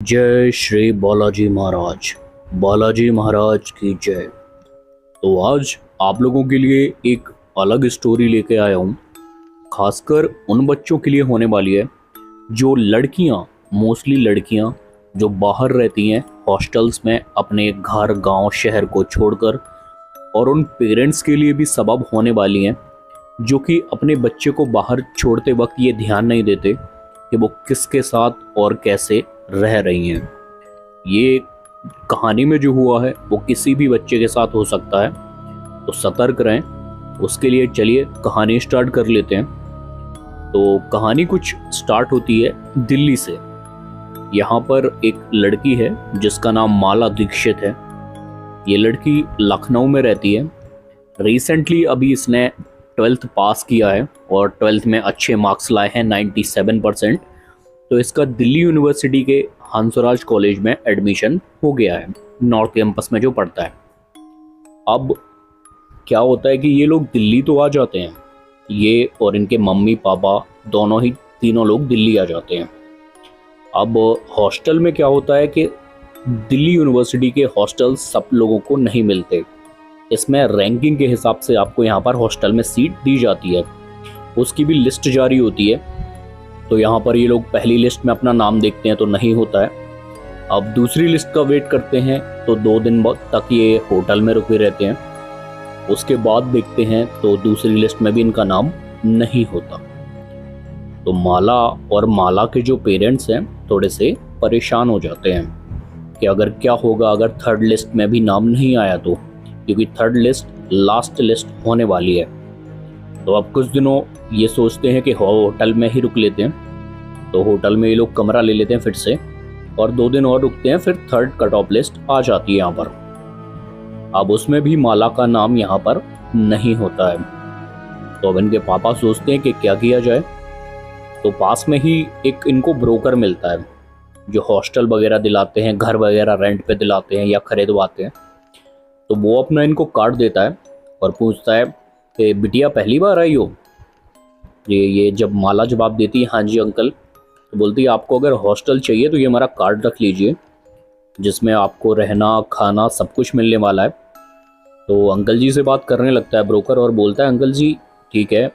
जय श्री बालाजी महाराज। बालाजी महाराज की जय। तो आज आप लोगों के लिए एक अलग स्टोरी लेके आया हूँ। खासकर उन बच्चों के लिए होने वाली है जो लड़कियाँ, मोस्टली लड़कियाँ जो बाहर रहती हैं हॉस्टल्स में अपने घर, गांव, शहर को छोड़कर, और उन पेरेंट्स के लिए भी सबब होने वाली हैं जो कि अपने बच्चे को बाहर छोड़ते वक्त ये ध्यान नहीं देते कि वो किसके साथ और कैसे रह रही हैं। ये कहानी में जो हुआ है वो किसी भी बच्चे के साथ हो सकता है, तो सतर्क रहें। उसके लिए चलिए कहानी स्टार्ट कर लेते हैं। तो कहानी कुछ स्टार्ट होती है दिल्ली से। यहाँ पर एक लड़की है जिसका नाम माला दीक्षित है। ये लड़की लखनऊ में रहती है। रिसेंटली अभी इसने 12th पास किया है और 12th में अच्छे मार्क्स लाए हैं, 97%। तो इसका दिल्ली यूनिवर्सिटी के हंसराज कॉलेज में एडमिशन हो गया है, नॉर्थ कैंपस में जो पढ़ता है। अब क्या होता है कि ये लोग दिल्ली तो आ जाते हैं, ये और इनके मम्मी पापा दोनों ही, तीनों लोग दिल्ली आ जाते हैं। अब हॉस्टल में क्या होता है कि दिल्ली यूनिवर्सिटी के हॉस्टल सब लोगों को नहीं मिलते। इसमें रैंकिंग के हिसाब से आपको यहाँ पर हॉस्टल में सीट दी जाती है, उसकी भी लिस्ट जारी होती है। तो यहाँ पर ये लोग पहली लिस्ट में अपना नाम देखते हैं तो नहीं होता है। अब दूसरी लिस्ट का वेट करते हैं तो 2 दिन तक ये होटल में रुके रहते हैं। उसके बाद देखते हैं तो दूसरी लिस्ट में भी इनका नाम नहीं होता। तो माला और माला के जो पेरेंट्स हैं थोड़े से परेशान हो जाते हैं कि अगर क्या होगा अगर थर्ड लिस्ट में भी नाम नहीं आया तो, क्योंकि थर्ड लिस्ट लास्ट लिस्ट होने वाली है। तो अब कुछ दिनों ये सोचते हैं कि होटल में ही रुक लेते हैं। तो होटल में ये लोग कमरा ले लेते हैं फिर से, और 2 दिन और रुकते हैं। फिर थर्ड कट ऑफ लिस्ट आ जाती है यहाँ पर। अब उसमें भी माला का नाम यहाँ पर नहीं होता है। तो अब इनके पापा सोचते हैं कि क्या किया जाए। तो पास में ही एक इनको ब्रोकर मिलता है जो हॉस्टल वगैरह दिलाते हैं, घर वगैरह रेंट पे दिलाते हैं या खरीदवाते हैं। तो वो अपना इनको कार्ड देता है और पूछता है कि बिटिया पहली बार आई हो? ये जब माला जवाब देती है हाँ जी अंकल, तो बोलती है आपको अगर हॉस्टल चाहिए तो ये हमारा कार्ड रख लीजिए जिसमें आपको रहना, खाना सब कुछ मिलने वाला है। तो अंकल जी से बात करने लगता है ब्रोकर और बोलता है अंकल जी ठीक है,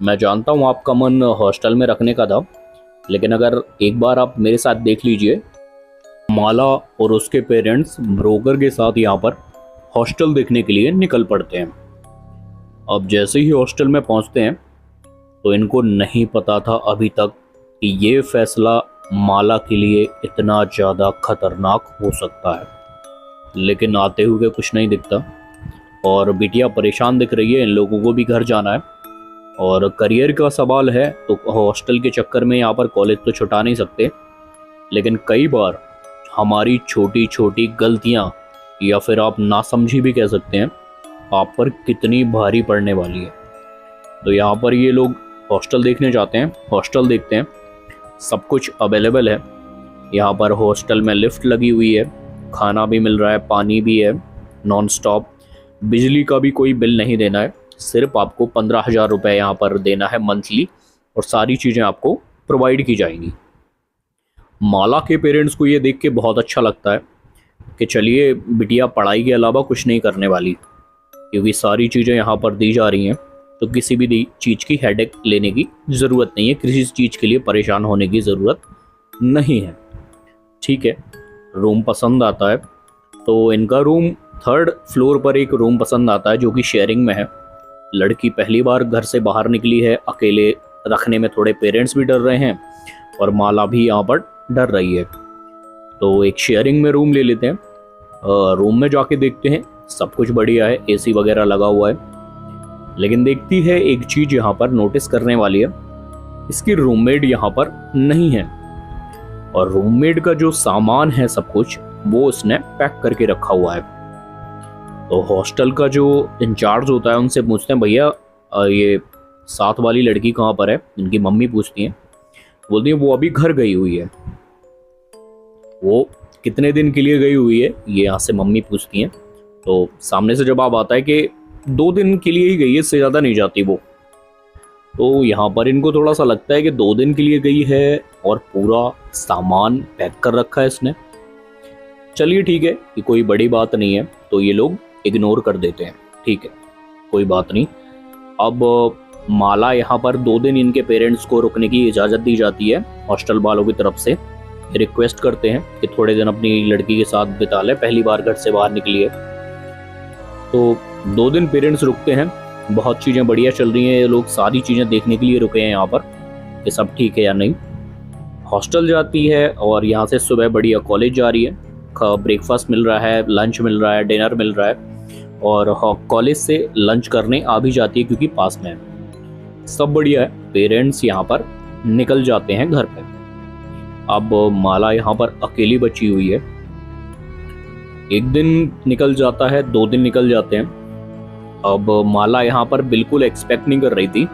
मैं जानता हूँ आपका मन हॉस्टल में रखने का था, लेकिन अगर एक बार आप मेरे साथ देख लीजिए। माला और उसके पेरेंट्स ब्रोकर के साथ यहाँ पर हॉस्टल देखने के लिए निकल पड़ते हैं। अब जैसे ही हॉस्टल में पहुँचते हैं तो इनको नहीं पता था अभी तक कि ये फैसला माला के लिए इतना ज़्यादा खतरनाक हो सकता है। लेकिन आते हुए कुछ नहीं दिखता और बिटिया परेशान दिख रही है। इन लोगों को भी घर जाना है और करियर का सवाल है, तो हॉस्टल के चक्कर में यहाँ पर कॉलेज तो छुटा नहीं सकते। लेकिन कई बार हमारी छोटी छोटी गलतियाँ, या फिर आप नासमझी भी कह सकते हैं, आप पर कितनी भारी पड़ने वाली है। तो यहाँ पर ये लोग हॉस्टल देखने जाते हैं। हॉस्टल देखते हैं, सब कुछ अवेलेबल है। यहाँ पर हॉस्टल में लिफ्ट लगी हुई है, खाना भी मिल रहा है, पानी भी है नॉन स्टॉप, बिजली का भी कोई बिल नहीं देना है। सिर्फ आपको 15,000 रुपये यहाँ पर देना है मंथली, और सारी चीज़ें आपको प्रोवाइड की जाएंगी। माला के पेरेंट्स को ये देख के बहुत अच्छा लगता है कि चलिए बिटिया पढ़ाई के अलावा कुछ नहीं करने वाली, क्योंकि सारी चीज़ें यहाँ पर दी जा रही हैं। तो किसी भी चीज़ की हेडेक लेने की ज़रूरत नहीं है, किसी चीज़ के लिए परेशान होने की ज़रूरत नहीं है। ठीक है, रूम पसंद आता है। तो इनका रूम 3rd फ्लोर पर एक रूम पसंद आता है जो कि शेयरिंग में है। लड़की पहली बार घर से बाहर निकली है, अकेले रखने में थोड़े पेरेंट्स भी डर रहे हैं और माला भी यहाँ पर डर रही है। तो एक शेयरिंग में रूम ले लेते हैं। रूम में जाके देखते हैं सब कुछ बढ़िया है, एसी वगैरह लगा हुआ है। लेकिन देखती है एक चीज़ यहाँ पर नोटिस करने वाली है, इसकी रूममेट यहाँ पर नहीं है। और रूममेट का जो सामान है सब कुछ वो उसने पैक करके रखा हुआ है। तो हॉस्टल का जो इंचार्ज होता है उनसे पूछते हैं भैया ये साथ वाली लड़की कहाँ पर है? इनकी मम्मी पूछती हैं, बोलती है वो अभी घर गई हुई है। वो कितने दिन के लिए गई हुई है ये यहाँ से मम्मी पूछती हैं। तो सामने से जवाब आता है कि 2 दिन के लिए ही गई है, इससे ज़्यादा नहीं जाती वो। तो यहाँ पर इनको थोड़ा सा लगता है कि 2 दिन के लिए गई है और पूरा सामान पैक कर रखा है इसने। चलिए ठीक है कि कोई बड़ी बात नहीं है, तो ये लोग इग्नोर कर देते हैं। ठीक है, कोई बात नहीं। अब माला यहाँ पर 2 दिन इनके पेरेंट्स को रुकने की इजाज़त दी जाती है हॉस्टल वालों की तरफ से। रिक्वेस्ट करते हैं कि थोड़े दिन अपनी लड़की के साथ बिता ले, पहली बार घर से बाहर निकली है। तो 2 दिन पेरेंट्स रुकते हैं, बहुत चीज़ें बढ़िया चल रही हैं, ये लोग सारी चीज़ें देखने के लिए रुके हैं यहाँ पर कि सब ठीक है या नहीं। हॉस्टल जाती है और यहाँ से सुबह बढ़िया कॉलेज जा रही है। ब्रेकफास्ट मिल रहा है, लंच मिल रहा है, डिनर मिल रहा है और कॉलेज से लंच करने आ भी जाती है क्योंकि पास में है। सब बढ़िया है। पेरेंट्स यहाँ पर निकल जाते हैं घर पे। अब माला यहाँ पर अकेली बची हुई है। 1 दिन निकल जाता है, 2 दिन निकल जाते हैं। अब माला यहाँ पर बिल्कुल एक्सपेक्ट नहीं कर रही थी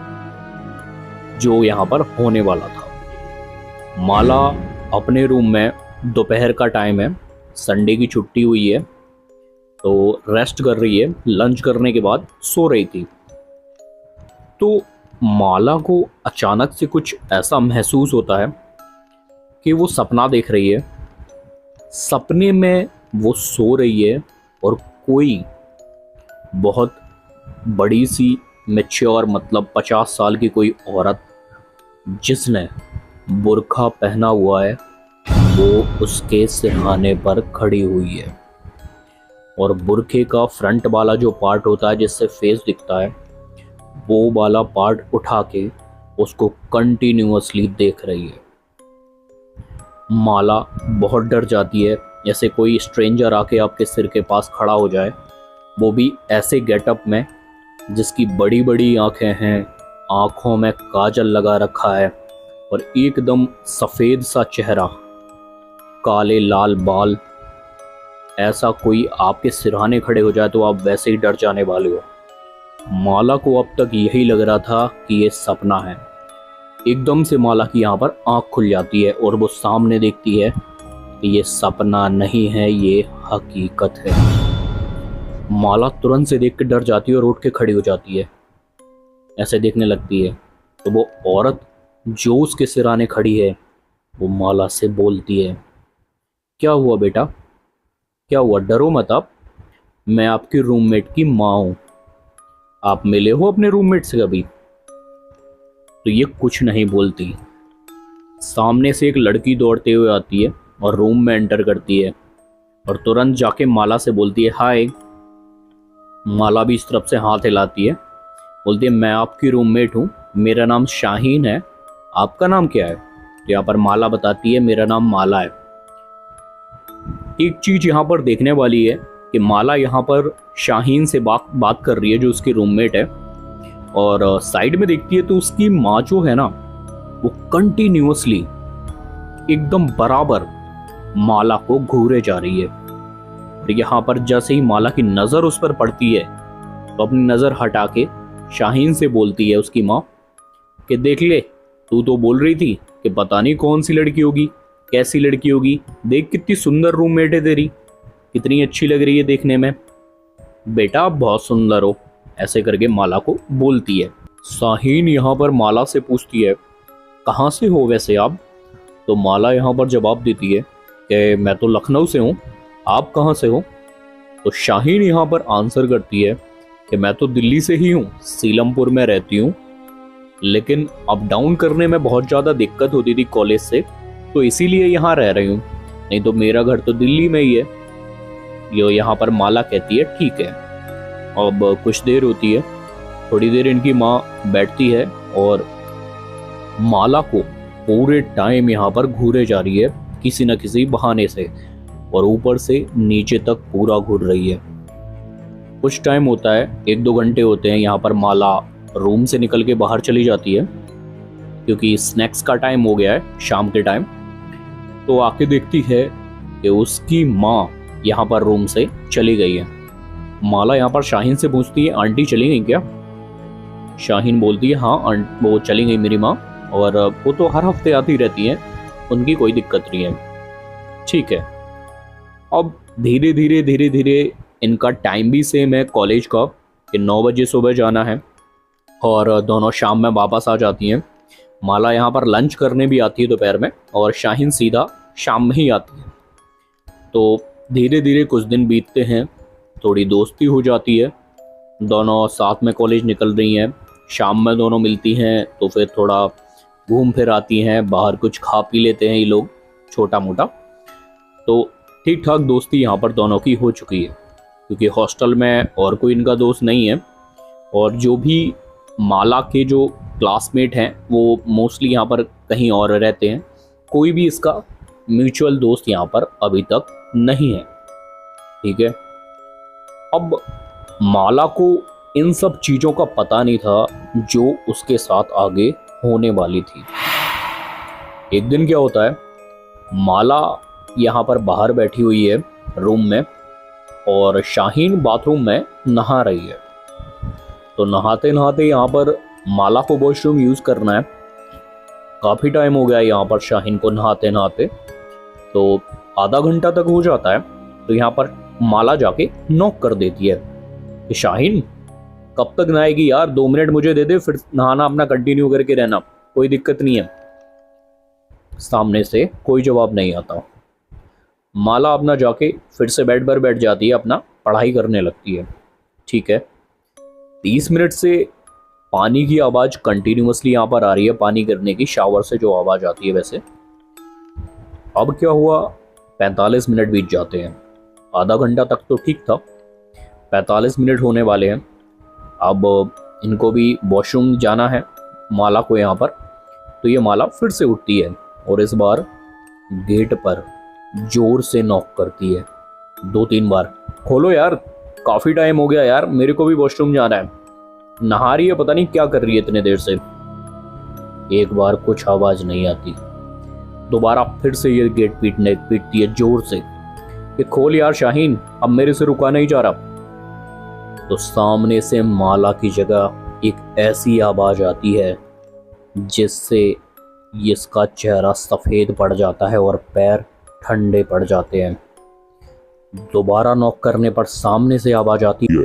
जो यहाँ पर होने वाला था। माला अपने रूम में, दोपहर का टाइम है, संडे की छुट्टी हुई है, तो रेस्ट कर रही है। लंच करने के बाद सो रही थी। तो माला को अचानक से कुछ ऐसा महसूस होता है कि वो सपना देख रही है। सपने में वो सो रही है और कोई बहुत बड़ी सी मैच्योर, मतलब 50 साल की कोई औरत जिसने बुर्का पहना हुआ है, वो उसके सिरहाने पर खड़ी हुई है। और बुर्के का फ्रंट वाला जो पार्ट होता है जिससे फेस दिखता है, वो वाला पार्ट उठा के उसको कंटिन्यूअसली देख रही है। माला बहुत डर जाती है, जैसे कोई स्ट्रेंजर आके आपके सिर के पास खड़ा हो जाए, वो भी ऐसे गेटअप में जिसकी बड़ी बड़ी आंखें हैं, आंखों में काजल लगा रखा है और एकदम सफ़ेद सा चेहरा, काले लाल बाल। ऐसा कोई आपके सिरहाने खड़े हो जाए तो आप वैसे ही डर जाने वाले हो। माला को अब तक यही लग रहा था कि ये सपना है। एकदम से माला की यहाँ पर आंख खुल जाती है और वो सामने देखती है कि ये सपना नहीं है, ये हकीकत है। माला तुरंत से देख के डर जाती है और उठ के खड़ी हो जाती है, ऐसे देखने लगती है। तो वो औरत जो उसके सिरहाने खड़ी है वो माला से बोलती है, क्या हुआ बेटा, क्या हुआ, डरो मत आप, मैं आपकी रूममेट की माँ हूँ। आप मिले हो अपने रूममेट से कभी? तो ये कुछ नहीं बोलती। सामने से एक लड़की दौड़ते हुए आती है और रूम में एंटर करती है और तुरंत जाके माला से बोलती है हाय। माला भी इस तरफ से हाथ हिलाती है, बोलती है मैं आपकी रूममेट हूँ, मेरा नाम शाहीन है, आपका नाम क्या है? तो यहाँ पर माला बताती है मेरा नाम माला है। एक चीज यहाँ पर देखने वाली है कि माला यहाँ पर शाहीन से बात कर रही है जो उसकी रूममेट है, और साइड में देखती है तो उसकी माँ जो है ना, वो कंटिन्यूअसली एकदम बराबर माला को घूरे जा रही है। और यहाँ पर जैसे ही माला की नज़र उस पर पड़ती है तो अपनी नज़र हटा के शाहीन से बोलती है उसकी माँ कि देख ले, तू तो बोल रही थी कि पता नहीं कौन सी लड़की होगी, कैसी लड़की होगी, देख कितनी सुंदर रूममेट है तेरी, कितनी अच्छी लग रही है देखने में, बेटा आप बहुत सुंदर हो, ऐसे करके माला को बोलती है। शाहीन यहाँ पर माला से पूछती है कहाँ से हो वैसे आप? तो माला यहाँ पर जवाब देती है कि मैं तो लखनऊ से हूँ, आप कहाँ से हो? तो शाहीन यहाँ पर आंसर करती है कि मैं तो दिल्ली से ही हूँ, सीलमपुर में रहती हूँ, लेकिन अप डाउन करने में बहुत ज़्यादा दिक्कत होती थी कॉलेज से, तो इसीलिए यहाँ रह रही हूँ, नहीं तो मेरा घर तो दिल्ली में ही है। ये यहाँ पर माला कहती है ठीक है। अब कुछ देर होती है, थोड़ी देर इनकी माँ बैठती है और माला को पूरे टाइम यहाँ पर घूरे जा रही है किसी न किसी बहाने से, और ऊपर से नीचे तक पूरा घूर रही है। कुछ टाइम होता है, 1-2 घंटे होते हैं, यहाँ पर माला रूम से निकल के बाहर चली जाती है क्योंकि स्नैक्स का टाइम हो गया है, शाम के टाइम। तो आके देखती है कि उसकी माँ यहाँ पर रूम से चली गई है। माला यहाँ पर शाहीन से पूछती है आंटी चली गई क्या? शाहीन बोलती है हाँ वो चली गई मेरी माँ, और वो तो हर हफ्ते आती रहती हैं, उनकी कोई दिक्कत नहीं है। ठीक है। अब धीरे धीरे इनका टाइम भी सेम है कॉलेज का कि 9 बजे सुबह जाना है, और दोनों शाम में वापस आ जाती हैं। माला यहाँ पर लंच करने भी आती है दोपहर में, और शाहीन सीधा शाम में ही आती है। तो धीरे धीरे कुछ दिन बीतते हैं, थोड़ी दोस्ती हो जाती है, दोनों साथ में कॉलेज निकल रही हैं। शाम में दोनों मिलती हैं तो फिर थोड़ा घूम फिर आती हैं, बाहर कुछ खा पी लेते हैं ये लोग छोटा मोटा। तो ठीक ठाक दोस्ती यहाँ पर दोनों की हो चुकी है, क्योंकि हॉस्टल में और कोई इनका दोस्त नहीं है, और जो भी माला के जो क्लासमेट हैं वो मोस्टली यहाँ पर कहीं और रहते हैं। कोई भी इसका म्यूचुअल दोस्त यहाँ पर अभी तक नहीं है। ठीक है, अब माला को इन सब चीज़ों का पता नहीं था जो उसके साथ आगे होने वाली थी। एक दिन क्या होता है, माला यहाँ पर बाहर बैठी हुई है रूम में, और शाहीन बाथरूम में नहा रही है। तो नहाते नहाते यहाँ पर माला को वॉशरूम यूज़ करना है। काफ़ी टाइम हो गया यहाँ पर शाहीन को नहाते नहाते, तो आधा घंटा तक हो जाता है। तो यहाँ पर माला जाके नॉक कर देती है कि शाहीन कब तक नहाएगी यार, 2 मिनट मुझे दे दे, फिर नहाना अपना कंटिन्यू करके रहना, कोई दिक्कत नहीं है। सामने से कोई जवाब नहीं आता। माला अपना जाके फिर से बेड पर बैठ जाती है, अपना पढ़ाई करने लगती है। ठीक है, 30 मिनट से पानी की आवाज़ कंटिन्यूसली यहाँ पर आ रही है, पानी गिरने की, शावर से जो आवाज़ आती है वैसे। अब क्या हुआ, 45 मिनट बीत जाते हैं। आधा घंटा तक तो ठीक था, 45 मिनट होने वाले हैं। अब इनको भी वॉशरूम जाना है माला को यहाँ पर। तो ये माला फिर से उठती है और इस बार गेट पर जोर से नॉक करती है 2-3 बार। खोलो यार, काफ़ी टाइम हो गया यार, मेरे को भी वॉशरूम जाना है। नहा रही है, पता नहीं क्या कर रही है इतने देर से। एक बार कुछ आवाज़ नहीं आती, दोबारा फिर से ये गेट पीटती है जोर से कि खोल यार शाहीन, अब मेरे से रुका नहीं जा रहा। तो सामने से माला की जगह एक ऐसी आवाज़ आती है जिससे इसका चेहरा सफ़ेद पड़ जाता है और पैर ठंडे पड़ जाते हैं। दोबारा नॉक करने पर सामने से आवाज़ आती है,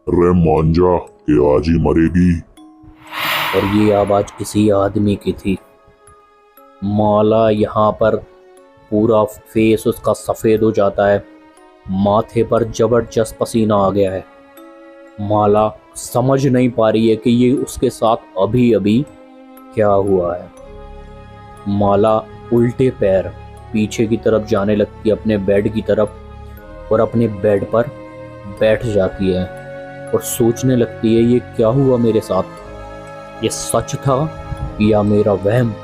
रे मांझा कि आज ही मरेगी। और ये आवाज़ किसी आदमी की थी। माला यहाँ पर पूरा फेस उसका सफ़ेद हो जाता है, माथे पर जबरदस्त पसीना आ गया है। माला समझ नहीं पा रही है कि ये उसके साथ अभी अभी क्या हुआ है। माला उल्टे पैर पीछे की तरफ जाने लगती है, अपने बेड की तरफ, और अपने बेड पर बैठ जाती है और सोचने लगती है ये क्या हुआ मेरे साथ, ये सच था या मेरा वहम।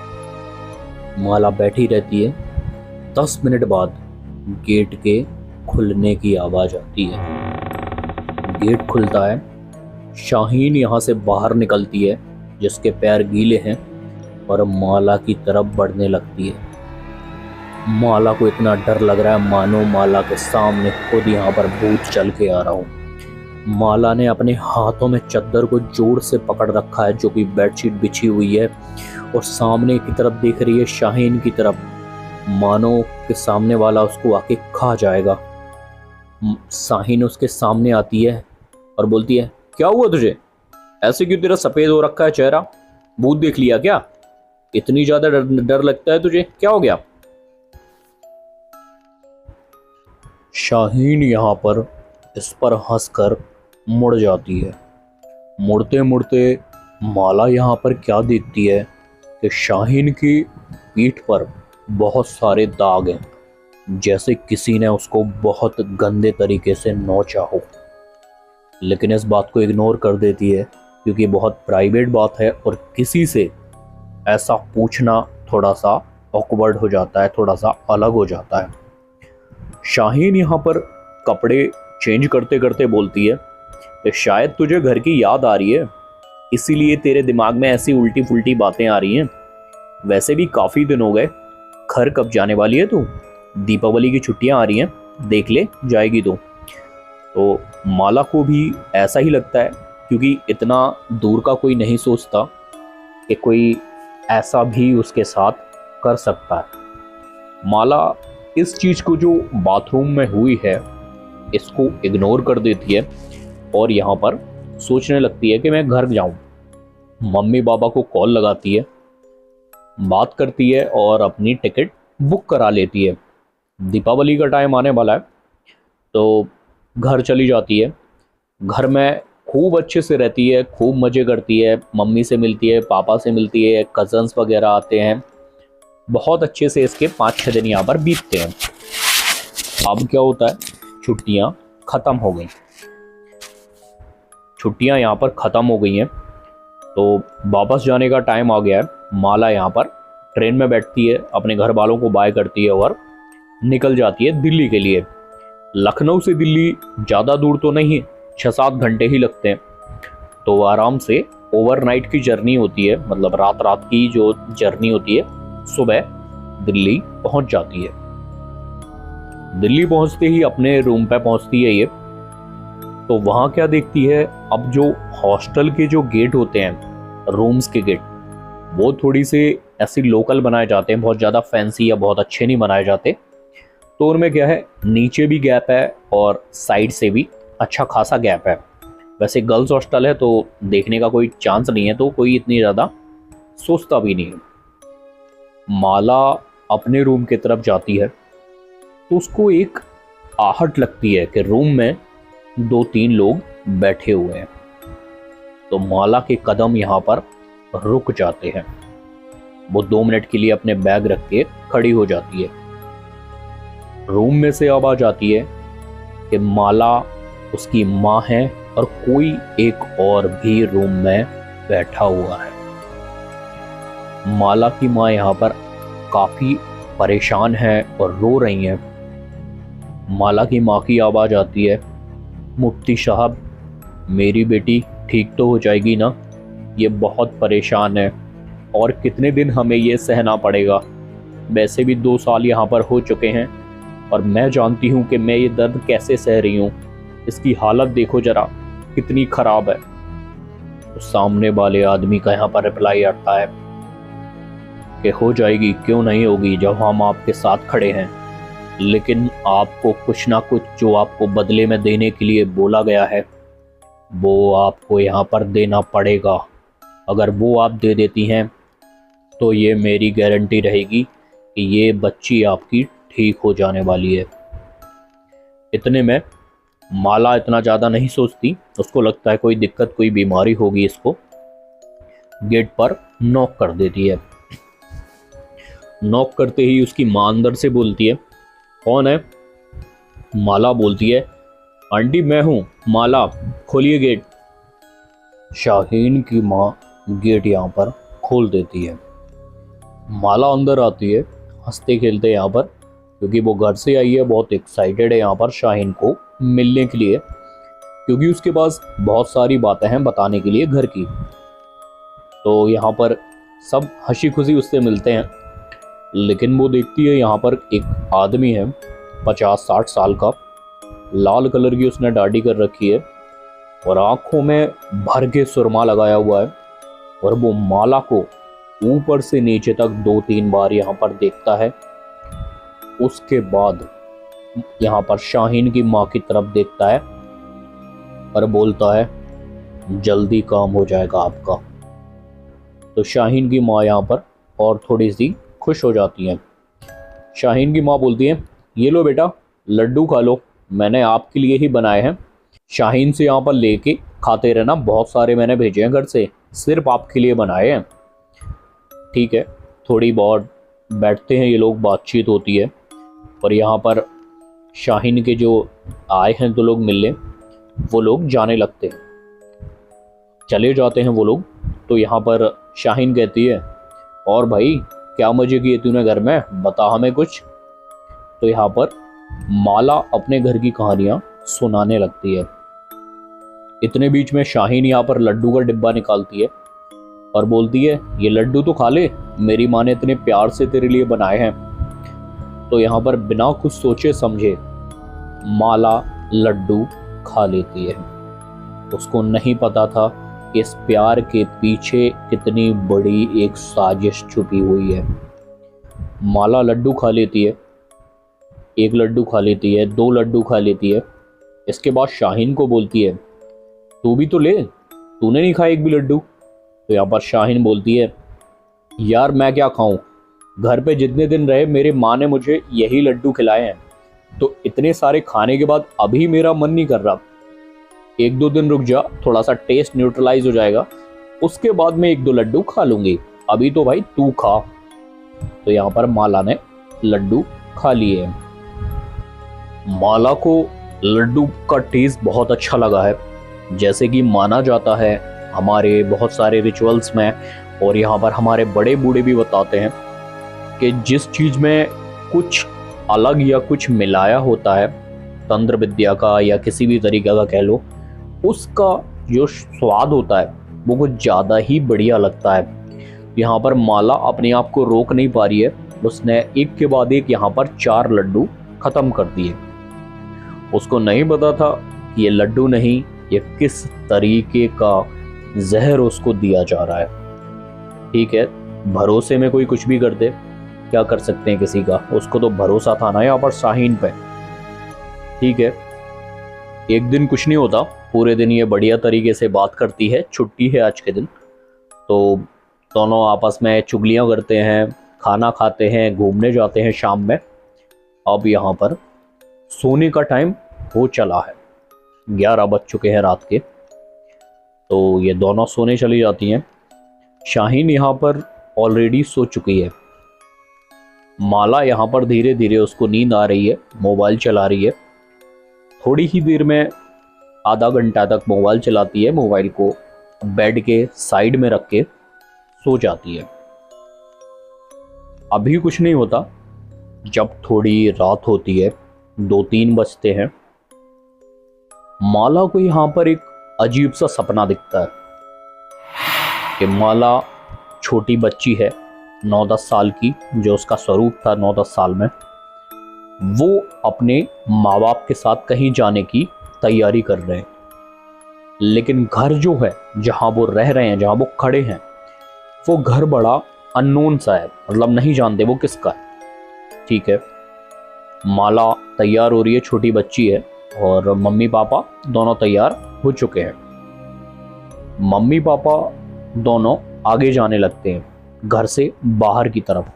माला बैठी रहती है। 10 मिनट बाद गेट के खुलने की आवाज़ आती है। गेट खुलता है, शाहीन यहाँ से बाहर निकलती है जिसके पैर गीले हैं और माला की तरफ बढ़ने लगती है। माला को इतना डर लग रहा है मानो माला के सामने खुद यहाँ पर भूत चल के आ रहा हूँ। माला ने अपने हाथों में चद्दर को जोर से पकड़ रखा है जो कि बेडशीट बिछी हुई है, और सामने की तरफ देख रही है शाहीन की तरफ, मानो कि सामने वाला उसको आके खा जाएगा। शाहीन उसके सामने आती है और बोलती है, क्या हुआ तुझे, ऐसे क्यों तेरा सफ़ेद हो रखा है चेहरा, भूत देख लिया क्या, इतनी ज़्यादा डर लगता है तुझे, क्या हो गया। शाहीन यहाँ पर इस पर हंसकर मुड़ जाती है। मुड़ते मुड़ते माला यहाँ पर क्या देखती है कि शाहीन की पीठ पर बहुत सारे दाग हैं, जैसे किसी ने उसको बहुत गंदे तरीके से नोचा हो। लेकिन इस बात को इग्नोर कर देती है क्योंकि बहुत प्राइवेट बात है और किसी से ऐसा पूछना थोड़ा सा ऑकवर्ड हो जाता है, थोड़ा सा अलग हो जाता है। शाहीन यहाँ पर कपड़े चेंज करते करते बोलती है कि शायद तुझे घर की याद आ रही है, इसीलिए तेरे दिमाग में ऐसी उल्टी पुल्टी बातें आ रही हैं। वैसे भी काफ़ी दिन हो गए, घर कब जाने वाली है तू, दीपावली की छुट्टियां आ रही हैं, देख ले जाएगी तो माला को भी ऐसा ही लगता है क्योंकि इतना दूर का कोई नहीं सोचता कि कोई ऐसा भी उसके साथ कर सकता है। माला इस चीज़ को जो बाथरूम में हुई है इसको इग्नोर कर देती है और यहाँ पर सोचने लगती है कि मैं घर जाऊँ। मम्मी पापा को कॉल लगाती है, बात करती है और अपनी टिकट बुक करा लेती है। दीपावली का टाइम आने वाला है तो घर चली जाती है। घर में खूब अच्छे से रहती है, खूब मज़े करती है, मम्मी से मिलती है, पापा से मिलती है, कज़न्स वगैरह आते हैं। बहुत अच्छे से इसके 5-6 दिन यहाँ पर बीतते हैं। अब क्या होता है, छुट्टियाँ ख़त्म हो गई। छुट्टियाँ यहाँ पर ख़त्म हो गई हैं तो वापस जाने का टाइम आ गया है। माला यहाँ पर ट्रेन में बैठती है, अपने घर वालों को बाय करती है और निकल जाती है दिल्ली के लिए। लखनऊ से दिल्ली ज़्यादा दूर तो नहीं, 6-7 घंटे ही लगते हैं। तो आराम से ओवरनाइट की जर्नी होती है, मतलब रात रात की जो जर्नी होती है, सुबह दिल्ली पहुंच जाती है। दिल्ली पहुंचते ही अपने रूम पे पहुंचती है ये। तो वहाँ क्या देखती है, अब जो हॉस्टल के जो गेट होते हैं, रूम्स के गेट, वो थोड़ी से ऐसी लोकल बनाए जाते हैं, बहुत ज़्यादा फैंसी या बहुत अच्छे नहीं बनाए जाते। तो उनमें क्या है, नीचे भी गैप है और साइड से भी अच्छा खासा गैप है। वैसे गर्ल्स हॉस्टल है तो देखने का कोई चांस नहीं है, तो कोई इतनी ज़्यादा सोचता भी नहीं है। माला अपने रूम की तरफ जाती है तो उसको एक आहट लगती है कि रूम में 2-3 लोग बैठे हुए हैं। तो माला के कदम यहाँ पर रुक जाते हैं। वो 2 मिनट के लिए अपने बैग रख के खड़ी हो जाती है। रूम में से आवाज आती है कि माला उसकी माँ है और कोई एक और भी रूम में बैठा हुआ है। माला की माँ यहाँ पर काफी परेशान है और रो रही हैं। माला की माँ की आवाज आती है, मुफ्ती साहब, मेरी बेटी ठीक तो हो जाएगी ना? ये बहुत परेशान है और कितने दिन हमें ये सहना पड़ेगा। वैसे भी 2 साल यहाँ पर हो चुके हैं और मैं जानती हूँ कि मैं ये दर्द कैसे सह रही हूँ। इसकी हालत देखो जरा कितनी खराब है। तो सामने वाले आदमी का यहाँ पर रिप्लाई आता है कि हो जाएगी, क्यों नहीं होगी, जब हम आपके साथ खड़े हैं। लेकिन आपको कुछ ना कुछ जो आपको बदले में देने के लिए बोला गया है वो आपको यहाँ पर देना पड़ेगा। अगर वो आप दे देती हैं तो ये मेरी गारंटी रहेगी कि ये बच्ची आपकी ठीक हो जाने वाली है। इतने में माला इतना ज़्यादा नहीं सोचती, उसको लगता है कोई दिक्कत, कोई बीमारी होगी इसको। गेट पर नॉक कर देती है। नॉक करते ही उसकी माँ अंदर से बोलती है, कौन है? माला बोलती है, आंटी मैं हूँ माला, खोलिए गेट। शाहीन की माँ गेट यहाँ पर खोल देती है। माला अंदर आती है हंसते खेलते यहाँ पर, क्योंकि वो घर से आई है, बहुत एक्साइटेड है यहाँ पर शाहीन को मिलने के लिए, क्योंकि उसके पास बहुत सारी बातें हैं बताने के लिए घर की। तो यहाँ पर सब हंसी खुशी उससे मिलते हैं। लेकिन वो देखती है यहाँ पर एक आदमी है 50-60 साल का, लाल कलर की उसने दाढ़ी कर रखी है और आंखों में भर के सुरमा लगाया हुआ है, और वो माला को ऊपर से नीचे तक 2-3 बार यहाँ पर देखता है। उसके बाद यहाँ पर शाहीन की माँ की तरफ देखता है और बोलता है, जल्दी काम हो जाएगा आपका। तो शाहीन की माँ यहाँ पर और थोड़ी सी खुश हो जाती हैं। शाहीन की माँ बोलती है, ये लो बेटा, लड्डू खा लो, मैंने आपके लिए ही बनाए हैं। शाहीन से यहाँ पर लेके खाते रहना, बहुत सारे मैंने भेजे हैं घर से, सिर्फ आपके लिए बनाए हैं। ठीक है, थोड़ी बहुत बैठते हैं ये लोग, बातचीत होती है। और यहाँ पर शाहीन के जो आए हैं 2 लोग मिलने, वो लोग जाने लगते हैं, चले जाते हैं वो लोग। तो यहाँ पर शाहीन कहती है, और भाई क्या मजे किए तूने घर में, बता हमें कुछ। तो यहाँ पर माला अपने घर की कहानियाँ सुनाने लगती है। इतने बीच में शाहीन यहाँ पर लड्डू का डिब्बा निकालती है और बोलती है, ये लड्डू तो खा ले, मेरी माँ ने इतने प्यार से तेरे लिए बनाए हैं। तो यहाँ पर बिना कुछ सोचे समझे माला लड्डू खा लेती है। उसको नहीं पता था कि इस प्यार के पीछे कितनी बड़ी एक साजिश छुपी हुई है। माला लड्डू खा लेती है, 1 लड्डू खा लेती है, 2 लड्डू खा लेती है। इसके बाद शाहीन को बोलती है, तू भी तो ले, तूने नहीं खाया एक भी लड्डू। तो यहाँ पर शाहीन बोलती है, यार मैं क्या खाऊं, घर पे जितने दिन रहे मेरे माँ ने मुझे यही लड्डू खिलाए हैं, तो इतने सारे खाने के बाद अभी मेरा मन नहीं कर रहा। 1-2 दिन रुक जा, थोड़ा सा टेस्ट न्यूट्रलाइज हो जाएगा, उसके बाद मैं 1-2 लड्डू खा लूंगी, अभी तो भाई तू खा। तो यहाँ पर माला ने लड्डू खा लिए। माला को लड्डू का टेस्ट बहुत अच्छा लगा है। जैसे कि माना जाता है हमारे बहुत सारे रिचुअल्स में, और यहाँ पर हमारे बड़े बूढ़े भी बताते हैं कि जिस चीज़ में कुछ अलग या कुछ मिलाया होता है, तंत्र विद्या का या किसी भी तरीके का कह लो, उसका जो स्वाद होता है वो कुछ ज़्यादा ही बढ़िया लगता है। यहाँ पर माला अपने आप को रोक नहीं पा रही है, उसने एक के बाद एक यहाँ पर 4 लड्डू ख़त्म कर दिए। उसको नहीं पता था कि ये लड्डू नहीं, ये किस तरीके का जहर उसको दिया जा रहा है। ठीक है, भरोसे में कोई कुछ भी कर दे, क्या कर सकते हैं किसी का, उसको तो भरोसा था ना यहाँ पर शाहीन पे। ठीक है, एक दिन कुछ नहीं होता, पूरे दिन ये बढ़िया तरीके से बात करती है। छुट्टी है आज के दिन, तो दोनों आपस में चुगलियाँ करते हैं, खाना खाते हैं, घूमने जाते हैं शाम में। अब यहाँ पर सोने का टाइम हो चला है, 11 बज चुके हैं रात के। तो ये दोनों सोने चली जाती हैं। शाहीन यहाँ पर ऑलरेडी सो चुकी है। माला यहाँ पर धीरे धीरे उसको नींद आ रही है, मोबाइल चला रही है। थोड़ी ही देर में आधा घंटा तक मोबाइल चलाती है, मोबाइल को बेड के साइड में रख के सो जाती है। अभी कुछ नहीं होता, जब थोड़ी रात होती है, 2-3 बजते हैं, माला को यहाँ पर एक अजीब सा सपना दिखता है कि माला छोटी बच्ची है 9-10 साल की, जो उसका स्वरूप था 9-10 साल में, वो अपने माँ बाप के साथ कहीं जाने की तैयारी कर रहे हैं। लेकिन घर जो है जहाँ वो रह रहे हैं, जहाँ वो खड़े हैं, वो घर बड़ा अननोन सा है, मतलब नहीं जानते वो किसका है। ठीक है, माला तैयार हो रही है, छोटी बच्ची है, और मम्मी पापा दोनों तैयार हो चुके हैं। मम्मी पापा दोनों आगे जाने लगते हैं घर से बाहर की तरफ।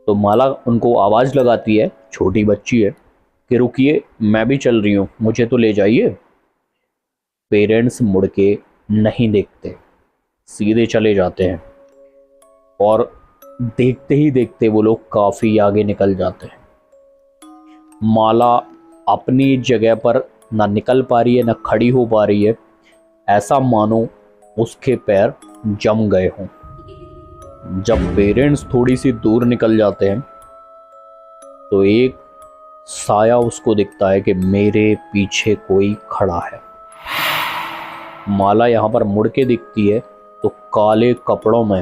तो माला उनको आवाज़ लगाती है, छोटी बच्ची है, कि रुकिए, मैं भी चल रही हूँ, मुझे तो ले जाइए। पेरेंट्स मुड़ के नहीं देखते, सीधे चले जाते हैं, और देखते ही देखते वो लोग काफ़ी आगे निकल जाते हैं। माला अपनी जगह पर ना निकल पा रही है, ना खड़ी हो पा रही है, ऐसा मानो उसके पैर जम गए हों। जब पेरेंट्स थोड़ी सी दूर निकल जाते हैं तो एक साया उसको दिखता है कि मेरे पीछे कोई खड़ा है। माला यहाँ पर मुड़ के दिखती है तो काले कपड़ों में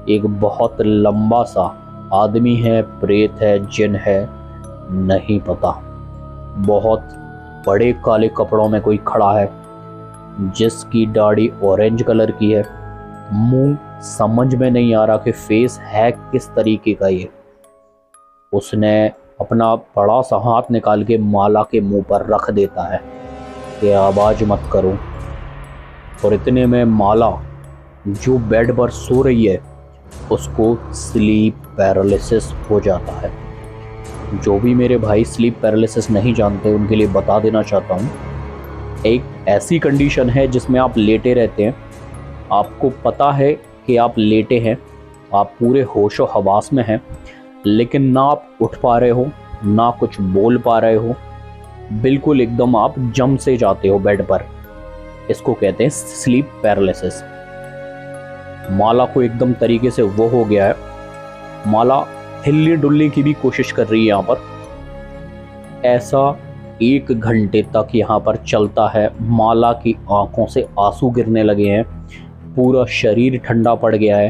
एक बहुत लंबा सा आदमी है, प्रेत है, जिन है, नहीं पता। बहुत बड़े काले कपड़ों में कोई खड़ा है, जिसकी दाढ़ी ऑरेंज कलर की है। मुंह समझ में नहीं आ रहा कि फेस है किस तरीके का ये। उसने अपना बड़ा सा हाथ निकाल के माला के मुंह पर रख देता है कि आवाज़ मत करो। और इतने में माला जो बेड पर सो रही है उसको स्लीप पैरालिसिस हो जाता है। जो भी मेरे भाई स्लीप पैरालिसिस नहीं जानते उनके लिए बता देना चाहता हूँ, एक ऐसी कंडीशन है जिसमें आप लेटे रहते हैं, आपको पता है कि आप लेटे हैं, आप पूरे होशो हवास में हैं, लेकिन ना आप उठ पा रहे हो, ना कुछ बोल पा रहे हो, बिल्कुल एकदम आप जम से जाते हो बेड पर। इसको कहते हैं स्लीप पैरालिसिस। माला को एकदम तरीके से वो हो गया है। माला हिलने डुलने की भी कोशिश कर रही है यहाँ पर। ऐसा 1 घंटे तक यहाँ पर चलता है। माला की आंखों से आंसू गिरने लगे हैं, पूरा शरीर ठंडा पड़ गया है।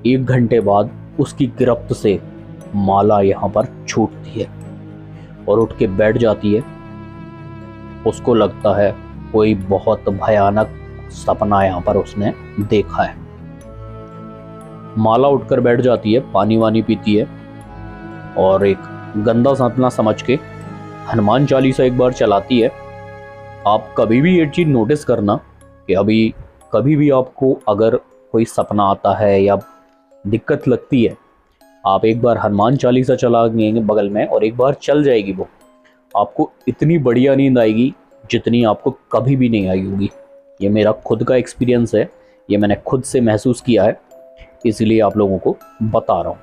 1 घंटे बाद उसकी गिरफ्त से माला यहाँ पर छूटती है और उठ के बैठ जाती है। उसको लगता है कोई बहुत भयानक सपना यहाँ पर उसने देखा है। माला उठकर बैठ जाती है, पानी वानी पीती है, और एक गंदा सपना समझ के हनुमान चालीसा एक बार चलाती है। आप कभी भी ये चीज़ नोटिस करना कि अभी कभी भी आपको अगर कोई सपना आता है या दिक्कत लगती है, आप एक बार हनुमान चालीसा चला लेंगे बगल में और एक बार चल जाएगी वो, आपको इतनी बढ़िया नींद आएगी जितनी आपको कभी भी नहीं आई होगी। ये मेरा खुद का एक्सपीरियंस है, ये मैंने खुद से महसूस किया है, इसलिए आप लोगों को बता रहा हूँ।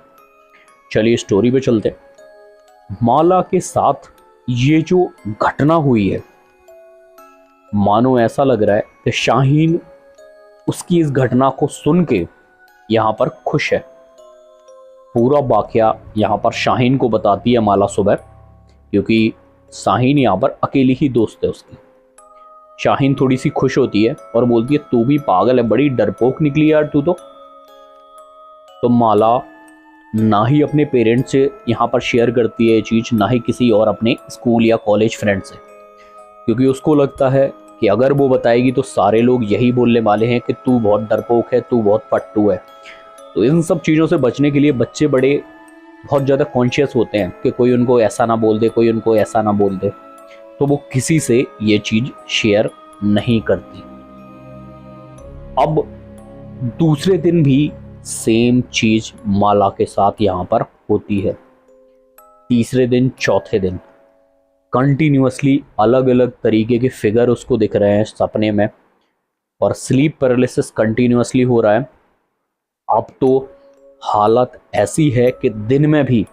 चलिए स्टोरी पे चलते हैं। माला के साथ ये जो घटना हुई है, मानो ऐसा लग रहा है कि शाहीन उसकी इस घटना को सुन के यहाँ पर खुश है। पूरा वाकया यहाँ पर शाहीन को बताती है माला सुबह, क्योंकि शाहीन यहाँ पर अकेली ही दोस्त है उसकी। शाहीन थोड़ी सी खुश होती है और बोलती है तू भी पागल है, बड़ी डरपोक निकली यार तू तो माला ना ही अपने पेरेंट्स से यहाँ पर शेयर करती है ये चीज़, ना ही किसी और अपने स्कूल या कॉलेज फ्रेंड से, क्योंकि उसको लगता है कि अगर वो बताएगी तो सारे लोग यही बोलने वाले हैं कि तू बहुत डरपोक है, तू बहुत पट्टू है। तो इन सब चीज़ों से बचने के लिए बच्चे बड़े बहुत ज़्यादा कॉन्शियस होते हैं कि कोई उनको ऐसा ना बोल दे, कोई उनको ऐसा ना बोल दे, तो वो किसी से ये चीज़ शेयर नहीं करती। अब दूसरे दिन भी सेम चीज़ माला के साथ यहाँ पर होती है। तीसरे दिन, चौथे दिन कंटिन्यूअसली अलग अलग तरीके के फिगर उसको दिख रहे हैं सपने में, और स्लीप पैरालिसिस कंटिन्यूअसली हो रहा है। अब तो हालत ऐसी है कि दिन में भी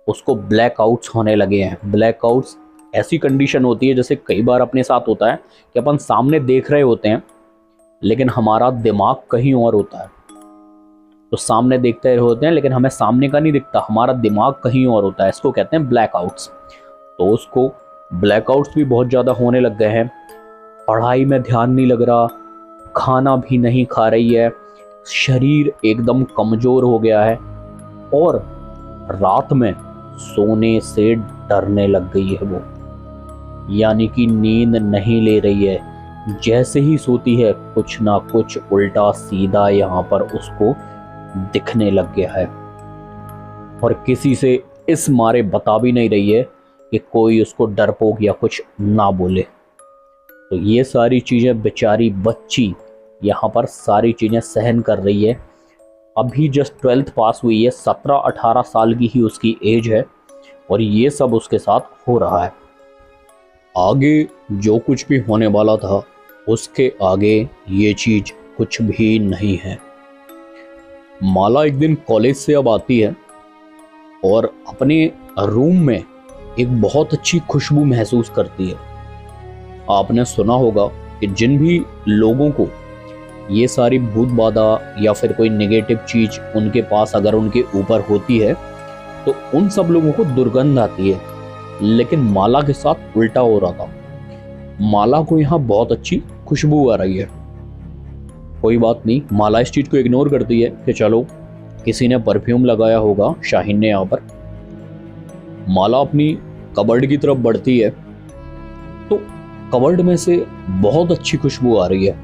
उसको ब्लैकआउट्स होने लगे हैं। ब्लैकआउट्स ऐसी कंडीशन होती है जैसे कई बार अपने साथ होता है कि अपन सामने देख रहे होते हैं लेकिन हमारा दिमाग कहीं और होता है। तो सामने देखते रहे होते हैं लेकिन हमें सामने का नहीं दिखता, हमारा दिमाग कहीं और होता है। इसको कहते हैं ब्लैकआउट्स। तो उसको ब्लैकआउट्स भी बहुत ज़्यादा होने लग गए हैं। पढ़ाई में ध्यान नहीं लग रहा, खाना भी नहीं खा रही है, शरीर एकदम कमज़ोर हो गया है और रात में सोने से डरने लग गई है वो, यानी कि नींद नहीं ले रही है। जैसे ही सोती है कुछ ना कुछ उल्टा सीधा यहाँ पर उसको दिखने लग गया है, और किसी से इस मारे बता भी नहीं रही है कि कोई उसको डरपोक या कुछ ना बोले। तो ये सारी चीज़ें बेचारी बच्ची यहाँ पर सारी चीज़ें सहन कर रही है। अभी जस्ट 12th पास हुई है, 17-18 साल की ही उसकी एज है, और ये सब उसके साथ हो रहा है। आगे जो कुछ भी होने वाला था उसके आगे ये चीज़ कुछ भी नहीं है। माला एक दिन कॉलेज से अब आती है और अपने रूम में एक बहुत अच्छी खुशबू महसूस करती है। आपने सुना होगा कि जिन भी लोगों को ये सारी भूत बाधा या फिर कोई नेगेटिव चीज़ उनके पास अगर उनके ऊपर होती है तो उन सब लोगों को दुर्गंध आती है, लेकिन माला के साथ उल्टा हो रहा था। माला को यहाँ बहुत अच्छी खुशबू आ रही है। कोई बात नहीं, माला इस चीज़ को इग्नोर करती है कि चलो किसी ने परफ्यूम लगाया होगा, शाहीन ने यहाँ पर। माला अपनी कबर्ड की तरफ बढ़ती है तो कबर्ड में से बहुत अच्छी खुशबू आ रही है।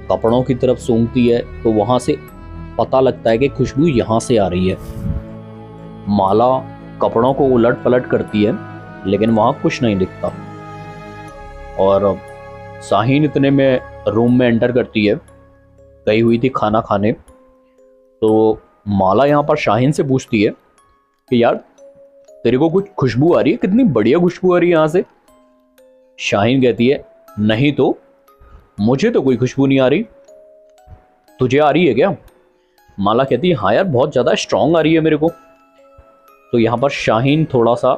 कपड़ों की तरफ सूंघती है तो वहां से पता लगता है कि खुशबू यहाँ से आ रही है। माला कपड़ों को उलट पलट करती है लेकिन वहां कुछ नहीं दिखता, और शाहीन इतने में रूम में एंटर करती है, गई हुई थी खाना खाने। तो माला यहाँ पर शाहीन से पूछती है कि यार तेरे को कुछ खुशबू आ रही है, कितनी बढ़िया खुशबू आ रही है यहाँ से। शाहीन कहती है नहीं तो मुझे तो कोई खुशबू नहीं आ रही, तुझे आ रही है क्या? माला कहती है हाँ यार बहुत ज़्यादा स्ट्रांग आ रही है मेरे को। तो यहाँ पर शाहीन थोड़ा सा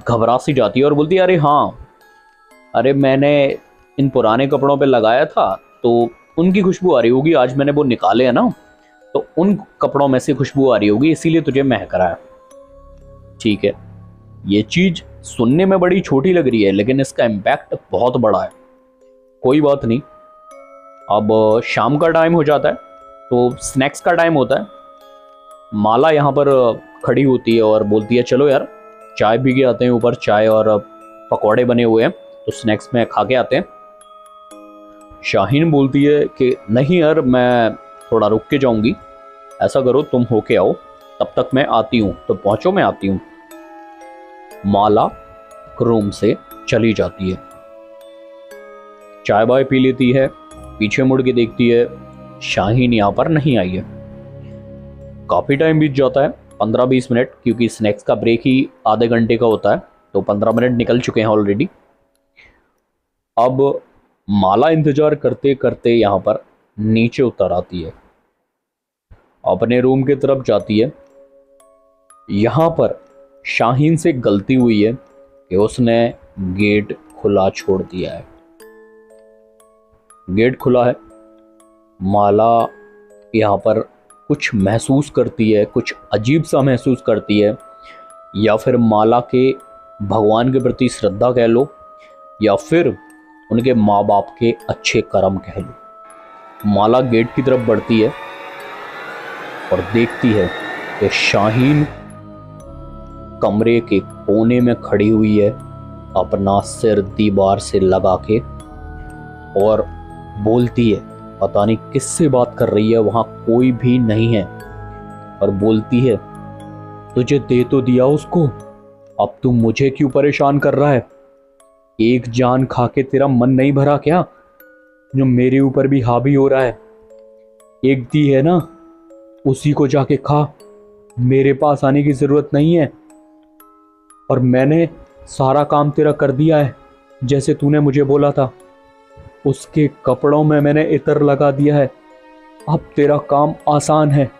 घबरा सी जाती है और बोलती है अरे हाँ, अरे मैंने इन पुराने कपड़ों पे लगाया था तो उनकी खुशबू आ रही होगी, आज मैंने वो निकाले हैं ना तो उन कपड़ों में से खुशबू आ रही होगी, इसीलिए तुझे महक रहा है। ठीक है, ये चीज़ सुनने में बड़ी छोटी लग रही है लेकिन इसका इम्पैक्ट बहुत बड़ा है। कोई बात नहीं, अब शाम का टाइम हो जाता है तो स्नैक्स का टाइम होता है। माला यहाँ पर खड़ी होती है और बोलती है चलो यार चाय पी के आते हैं, ऊपर चाय और पकौड़े बने हुए हैं तो स्नैक्स में खा के आते हैं। शाहीन बोलती है कि नहीं यार मैं थोड़ा रुक के जाऊंगी, ऐसा करो तुम होके आओ, तब तक मैं आती हूँ, तो पहुँचो मैं आती हूँ। माला रूम से चली जाती है, चाय बाय पी लेती है पीछे मुड़ के देखती है, शाहीन यहाँ पर नहीं आई है। काफ़ी टाइम बीत जाता है, 15-20 मिनट, क्योंकि स्नैक्स का ब्रेक ही आधे घंटे का होता है, तो 15 मिनट निकल चुके हैं ऑलरेडी। अब माला इंतजार करते करते यहाँ पर नीचे उतर आती है, अपने रूम की तरफ जाती है। यहाँ पर शाहीन से गलती हुई है कि उसने गेट खुला छोड़ दिया है। गेट खुला है, माला यहाँ पर कुछ महसूस करती है, कुछ अजीब सा महसूस करती है, या फिर माला के भगवान के प्रति श्रद्धा कह लो, या फिर उनके माँ बाप के अच्छे कर्म कह लो। माला गेट की तरफ बढ़ती है और देखती है कि शाहीन कमरे के कोने में खड़ी हुई है, अपना सिर दीवार से लगा के, और बोलती है, पता नहीं किससे बात कर रही है, वहां कोई भी नहीं है, और बोलती है, तुझे दे तो दिया उसको, अब तू मुझे क्यों परेशान कर रहा है? एक जान खा के तेरा मन नहीं भरा क्या, जो मेरे ऊपर भी हावी हो रहा है? एक दी है ना, उसी को जाके खा, मेरे पास आने की जरूरत नहीं है। और मैंने सारा काम तेरा कर दिया है, जैसे तूने मुझे बोला था। उसके कपड़ों में मैंने इत्र लगा दिया है, अब तेरा काम आसान है।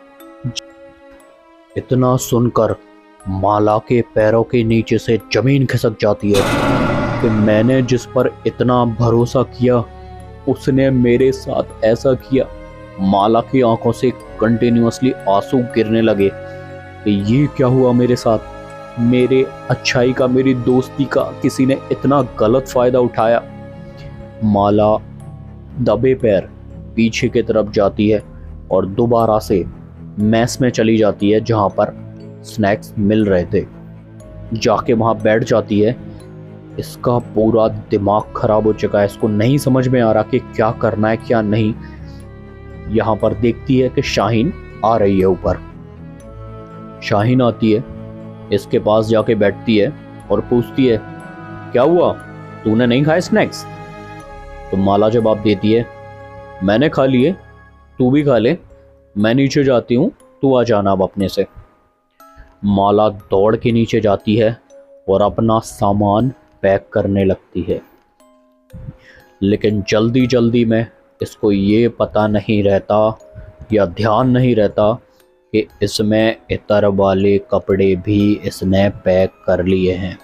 इतना सुनकर माला के पैरों के नीचे से जमीन खिसक जाती है कि मैंने जिस पर इतना भरोसा किया, उसने मेरे साथ ऐसा किया। माला की आंखों से कंटिन्यूअसली आंसू गिरने लगे कि ये क्या हुआ मेरे साथ, मेरे अच्छाई का, मेरी दोस्ती का किसी ने इतना गलत फायदा उठाया। माला दबे पैर पीछे की तरफ जाती है और दोबारा से मैस में चली जाती है जहां पर स्नैक्स मिल रहे थे। जाके वहां बैठ जाती है। इसका पूरा दिमाग खराब हो चुका है, इसको नहीं समझ में आ रहा कि क्या करना है क्या नहीं। यहाँ पर देखती है कि शाहीन आ रही है ऊपर। शाहीन आती है, इसके पास जाके बैठती है और पूछती है, क्या हुआ, तूने नहीं खाए स्नैक्स? तो माला जवाब देती है, मैंने खा लिए, तू भी खा ले, मैं नीचे जाती हूँ, तू आ जाना अब अपने से। माला दौड़ के नीचे जाती है और अपना सामान पैक करने लगती है, लेकिन जल्दी जल्दी में इसको ये पता नहीं रहता या ध्यान नहीं रहता कि इसमें इत्र वाले कपड़े भी इसने पैक कर लिए हैं।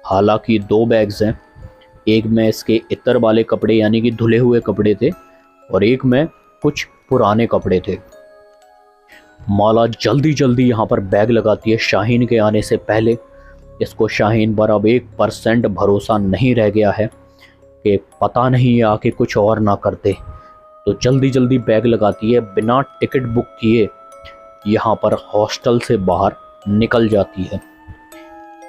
हालांकि 2 बैग्स हैं, एक में इसके इत्र वाले कपड़े यानी कि धुले हुए कपड़े थे, और एक में कुछ पुराने कपड़े थे। माला जल्दी जल्दी यहाँ पर बैग लगाती है शाहीन के आने से पहले। इसको शाहीन पर अब 1% भरोसा नहीं रह गया है कि पता नहीं ये आके कुछ और ना कर दे, तो जल्दी जल्दी बैग लगाती है, बिना टिकट बुक किए यहाँ पर हॉस्टल से बाहर निकल जाती है।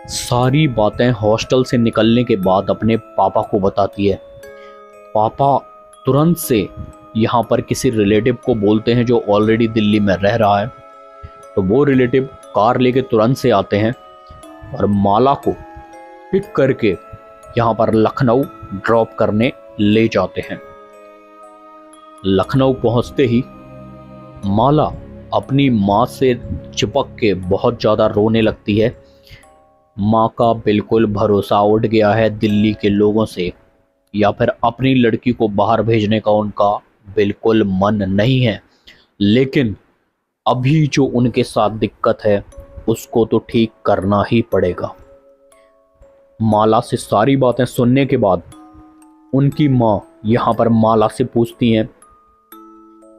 सारी बातें हॉस्टल से निकलने के बाद अपने पापा को बताती है। पापा तुरंत से यहाँ पर किसी रिलेटिव को बोलते हैं जो ऑलरेडी दिल्ली में रह रहा है, तो वो रिलेटिव कार लेके तुरंत से आते हैं और माला को पिक करके यहाँ पर लखनऊ ड्रॉप करने ले जाते हैं। लखनऊ पहुँचते ही माला अपनी माँ से चिपक के बहुत ज़्यादा रोने लगती है। माँ का बिल्कुल भरोसा उठ गया है दिल्ली के लोगों से, या फिर अपनी लड़की को बाहर भेजने का उनका बिल्कुल मन नहीं है, लेकिन अभी जो उनके साथ दिक्कत है उसको तो ठीक करना ही पड़ेगा। माला से सारी बातें सुनने के बाद उनकी माँ यहाँ पर माला से पूछती हैं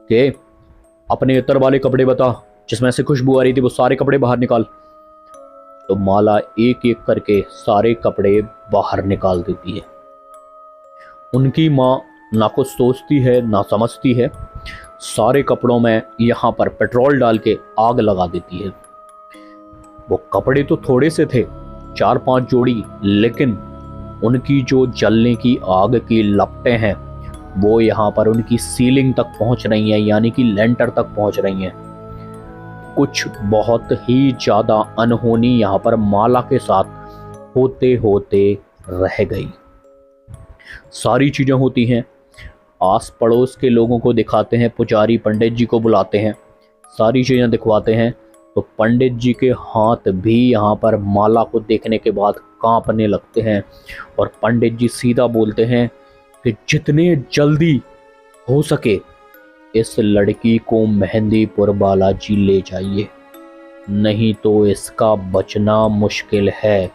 कि अपने इत्र वाले कपड़े बता, जिसमें से खुशबू आ रही थी वो सारे कपड़े बाहर निकाल। तो माला एक एक करके सारे कपड़े बाहर निकाल देती है। उनकी माँ ना कुछ सोचती है ना समझती है, सारे कपड़ों में यहाँ पर पेट्रोल डाल के आग लगा देती है। वो कपड़े तो थोड़े से थे, 4-5 जोड़ी, लेकिन उनकी जो जलने की आग की लपटें हैं वो यहाँ पर उनकी सीलिंग तक पहुँच रही हैं, यानी कि लेंटर तक पहुँच रही हैं। कुछ बहुत ही ज़्यादा अनहोनी यहाँ पर माला के साथ होते होते रह गई। सारी चीज़ें होती हैं, आस पड़ोस के लोगों को दिखाते हैं, पुजारी पंडित जी को बुलाते हैं, सारी चीज़ें दिखवाते हैं। तो पंडित जी के हाथ भी यहाँ पर माला को देखने के बाद कांपने लगते हैं और पंडित जी सीधा बोलते हैं कि जितने जल्दी हो सके इस लड़की को मेहंदीपुर बालाजी ले जाइए, नहीं तो इसका बचना मुश्किल है।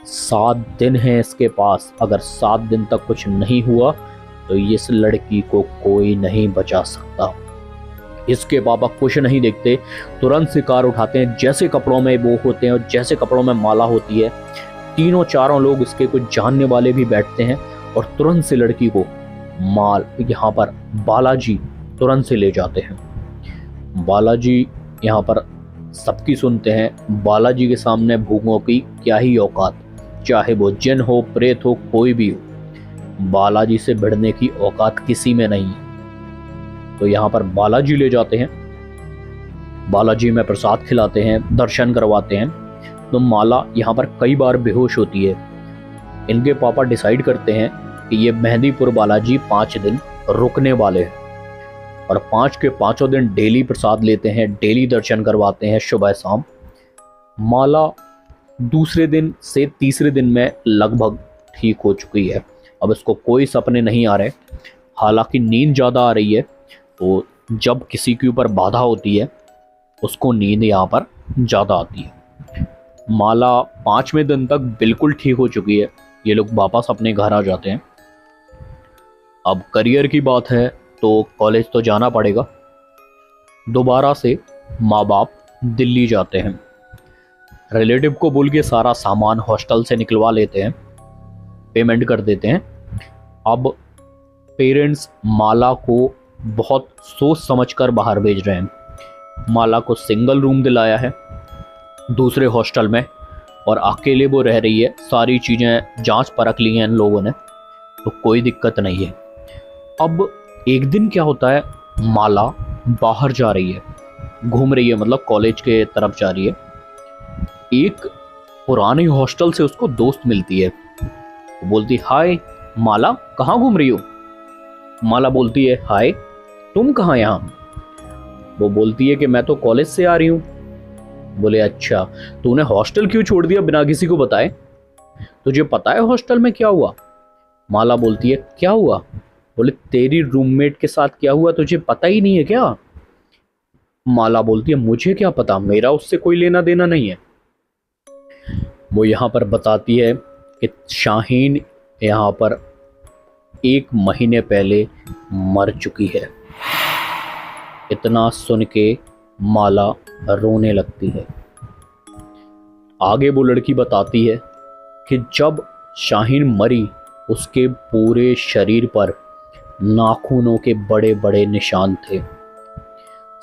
7 दिन है इसके पास, अगर 7 दिन तक कुछ नहीं हुआ तो इस लड़की को कोई नहीं बचा सकता। इसके पापा कुछ नहीं देखते, तुरंत से कार उठाते हैं, जैसे कपड़ों में वो होते हैं और जैसे कपड़ों में माला होती है, तीनों चारों लोग इसके कुछ जानने वाले भी बैठते हैं और तुरंत से लड़की को यहाँ पर बालाजी तुरंत से ले जाते हैं। बालाजी यहाँ पर सबकी सुनते हैं। बालाजी के सामने भूखों की क्या ही औकात, चाहे वो जिन हो, प्रेत हो, कोई भी हो, बालाजी से भिड़ने की औकात किसी में नहीं है। तो यहाँ पर बालाजी ले जाते हैं, बालाजी में प्रसाद खिलाते हैं, दर्शन करवाते हैं। तो माला यहाँ पर कई बार बेहोश होती है। इनके पापा डिसाइड करते हैं कि ये मेहंदीपुर बालाजी 5 दिन रुकने वाले हैं और 5 के 5 दिन डेली प्रसाद लेते हैं, डेली दर्शन करवाते हैं सुबह शाम। माला दूसरे दिन से तीसरे दिन में लगभग ठीक हो चुकी है। अब इसको कोई सपने नहीं आ रहे, हालांकि नींद ज़्यादा आ रही है। तो जब किसी के ऊपर बाधा होती है उसको नींद यहाँ पर ज़्यादा आती है। माला 5वें दिन तक बिल्कुल ठीक हो चुकी है। ये लोग वापस अपने घर आ जाते हैं। अब करियर की बात है तो कॉलेज तो जाना पड़ेगा। दोबारा से माँ बाप दिल्ली जाते हैं, रिलेटिव को बोल के सारा सामान हॉस्टल से निकलवा लेते हैं, पेमेंट कर देते हैं। अब पेरेंट्स माला को बहुत सोच समझकर बाहर भेज रहे हैं। माला को सिंगल रूम दिलाया है दूसरे हॉस्टल में और अकेले वो रह रही है। सारी चीज़ें जांच परख ली हैं इन लोगों ने, तो कोई दिक्कत नहीं है। अब एक दिन क्या होता है, माला बाहर जा रही है, घूम रही है, मतलब कॉलेज के तरफ जा रही है। एक पुराने हॉस्टल से उसको दोस्त मिलती है। वो बोलती, हाय माला, कहाँ घूम रही हो? माला बोलती है, हाय तुम कहाँ यहाँ? वो बोलती है कि मैं तो कॉलेज से आ रही हूँ। बोले, अच्छा तूने हॉस्टल क्यों छोड़ दिया बिना किसी को बताए? तुझे पता है हॉस्टल में क्या हुआ? माला बोलती है, क्या हुआ? बोले, तेरी रूममेट के साथ क्या हुआ तुझे पता ही नहीं है क्या? माला बोलती है, मुझे क्या पता, मेरा उससे कोई लेना देना नहीं है। वो यहाँ पर बताती है कि शाहीन यहाँ पर 1 महीने पहले मर चुकी है। इतना सुन के माला रोने लगती है। आगे वो लड़की बताती है कि जब शाहीन मरी उसके पूरे शरीर पर नाखूनों के बड़े बड़े निशान थे।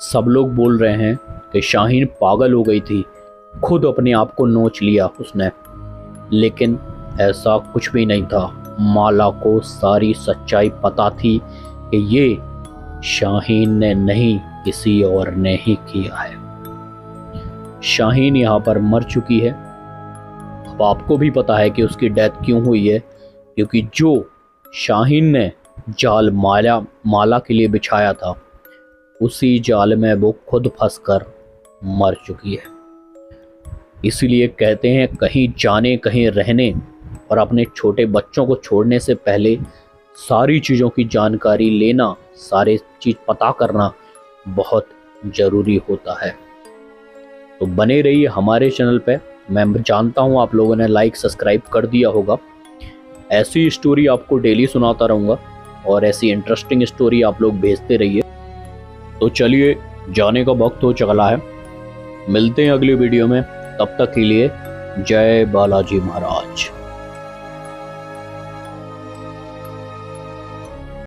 सब लोग बोल रहे हैं कि शाहीन पागल हो गई थी, खुद अपने आप को नोच लिया उसने, लेकिन ऐसा कुछ भी नहीं था। माला को सारी सच्चाई पता थी कि ये शाहीन ने नहीं, किसी और ने ही किया है। शाहीन यहाँ पर मर चुकी है। अब आपको भी पता है कि उसकी डेथ क्यों हुई है, क्योंकि जो शाहीन ने जाल माला के लिए बिछाया था, उसी जाल में वो खुद फंसकर मर चुकी है। इसीलिए कहते हैं, कहीं जाने कहीं रहने और अपने छोटे बच्चों को छोड़ने से पहले सारी चीज़ों की जानकारी लेना, सारे चीज़ पता करना बहुत ज़रूरी होता है। तो बने रहिए हमारे चैनल पे। मैं जानता हूँ आप लोगों ने लाइक सब्सक्राइब कर दिया होगा। ऐसी स्टोरी आपको डेली सुनाता रहूँगा और ऐसी इंटरेस्टिंग स्टोरी आप लोग भेजते रहिए। तो चलिए, जाने का वक्त हो चला है। मिलते हैं अगली वीडियो में, तब तक के लिए जय बालाजी महाराज।